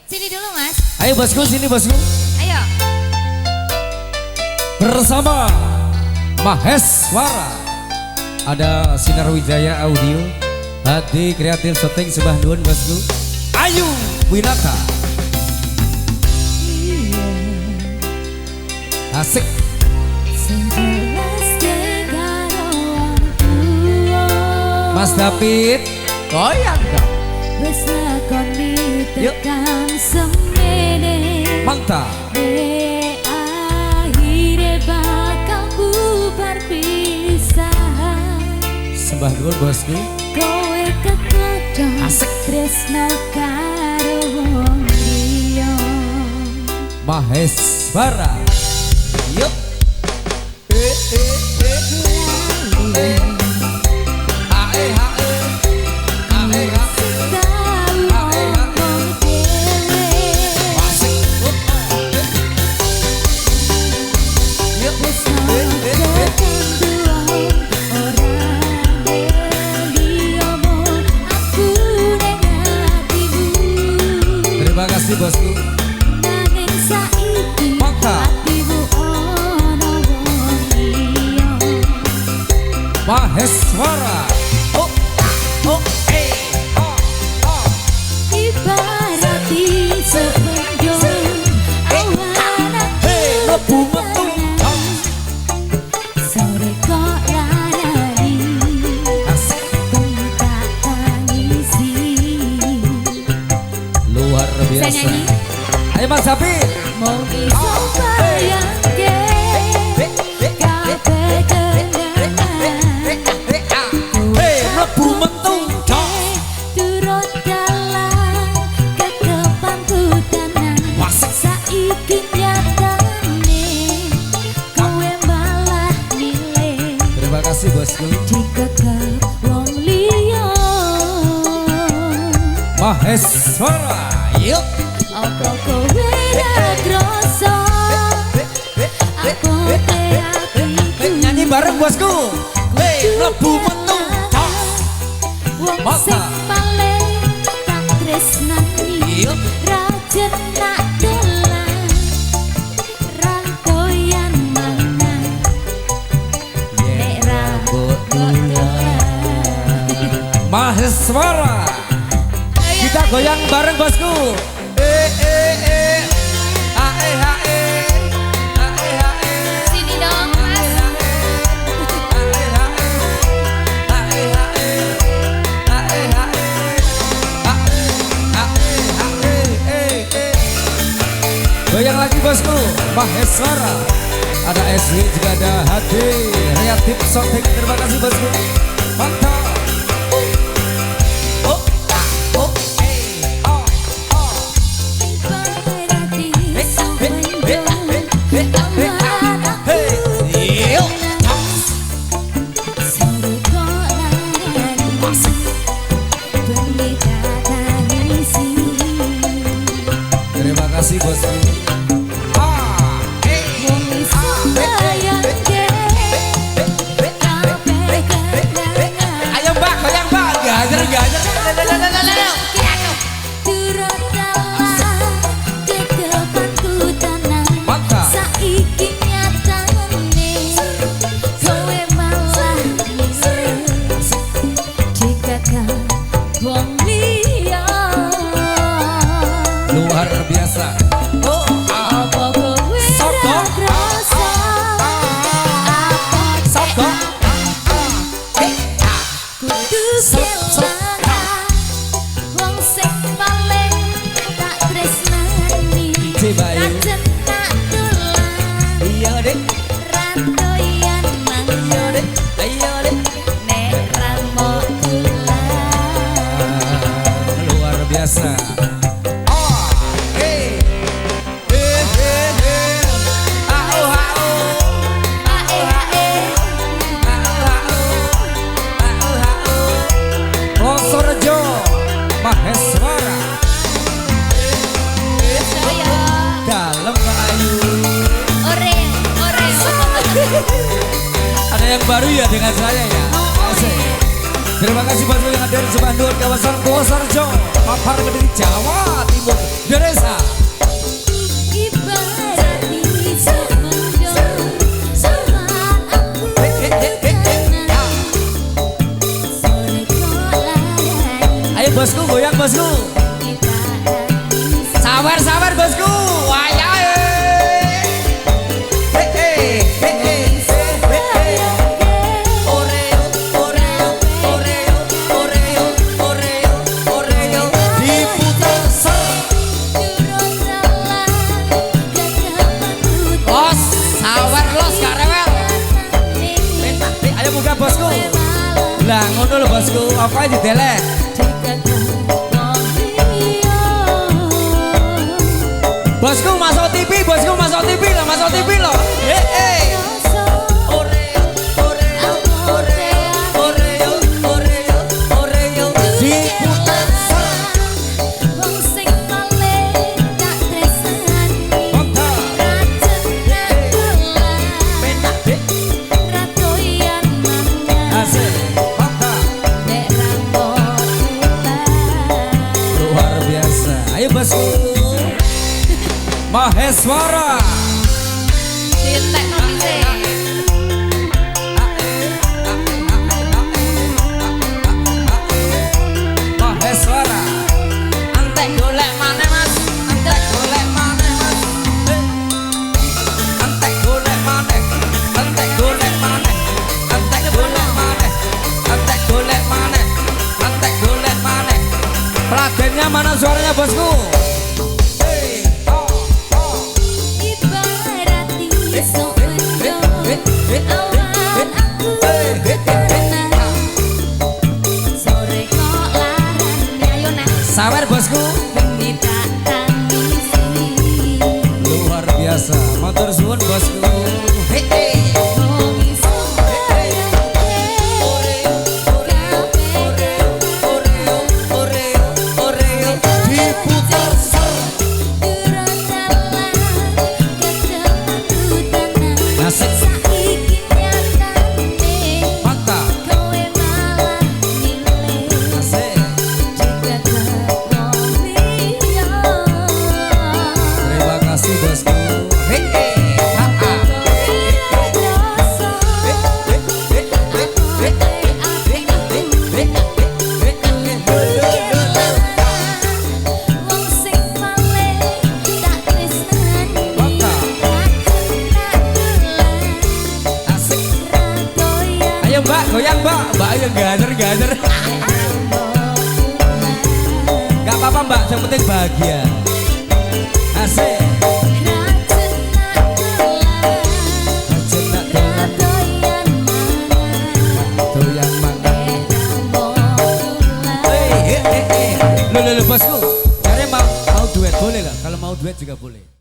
Sini dulu Mas. Ayo bosku, sini bosku. Ayo. Bersama Maheswara. Ada Sinar Wijaya Audio, Hadi Kreatif Syuting Sembah Nuwun bosku. Ayu Winata. Asik. Mas David, goyang dong. Wes lakoni tekan semene. Mantap. Akhirnya bakal bubar pisahan. Sembah Nuwun bosku. Kowe kekodong Asik. tresno karo wong liya. Maheswara. Yuk. Terima kasih bosku. Mantap. Maheswara. Oh, oh, Ibarati sepenjung awan lebu metu. sore kok larani Asik. tak tangisi. Luar Bisa biasa. nyanyi? Ayo Mas David. Mau iso bayangke kabeh kenangan Lebu metu. turut dalan kedepan hutanang. Wasik. Saiki nyatane kowe malah milih Terima kasih bosku. dikekep wong liya. Maheswara. Yuk. Apa kowe ra krasa apa ati Nyanyi bareng bosku. Lebu metu. wong Mantap. sing paling tak tresnani. Yuk. Rajen nak dolan ra koyan mangan nek rambut dolan. Maheswara. Kita goyang bareng bosku. Sini dong Mas. Goyang lagi bosku. Maheswara. Ada SW juga ada HD Kreatif Syuting. Terima kasih bosku. Mantap. Oh, oh, Ibarati sepenjung awan Yuk. sore kok larani bengi tak tangisi. Terima kasih bosku. Wong iso bayangke kabeh kenangan. Ayo mbak, goyang mbak. Gajer, gajer. Turut dalan kedepan hutanang. Mantap. Saiki nyatane kowe malah milih dikekep wong liya. Luar biasa. Oh, Apa kowe Sopo. ra krasa apa Sopo. kudu kelangan wong sing paling tak tresnani. Cibayu. Rajen nak dolan Iya deh. randoyan mangan Ayo deh. nek rambut dolan. Luar biasa. Rosorejo Maheswara. Dalam Kak Ayu. Ore, ore. Ada yang baru ya dengan saya ya. Asik. Terima kasih buat yang ada di Sembah Nuwun kawasan Purworejo, Papar Kediri, Jawa Timur. Dari bosku. Wayahe. Bosku, lah ngono lho bosku, apa didelek? Bosku masuk TV, bosku masuk TV lah, masuk TV loh. Ayo bosku, Maheswara. Maheswara. Antek golek maneh mas, antek golek maneh mas, antek golek maneh, antek golek maneh, antek golek maneh, antek golek maneh, antek golek maneh. Peladennya mana suaranya bosku? Sabar bosku. Luar biasa. Motor suwun bosku. Mbak, goyang mbak, mbak yang gader. Gak apa-apa mbak, yang penting bahagia. Asik. Doyan mana? Loh bosku, cari mau duet boleh lah, kalau mau duet juga boleh.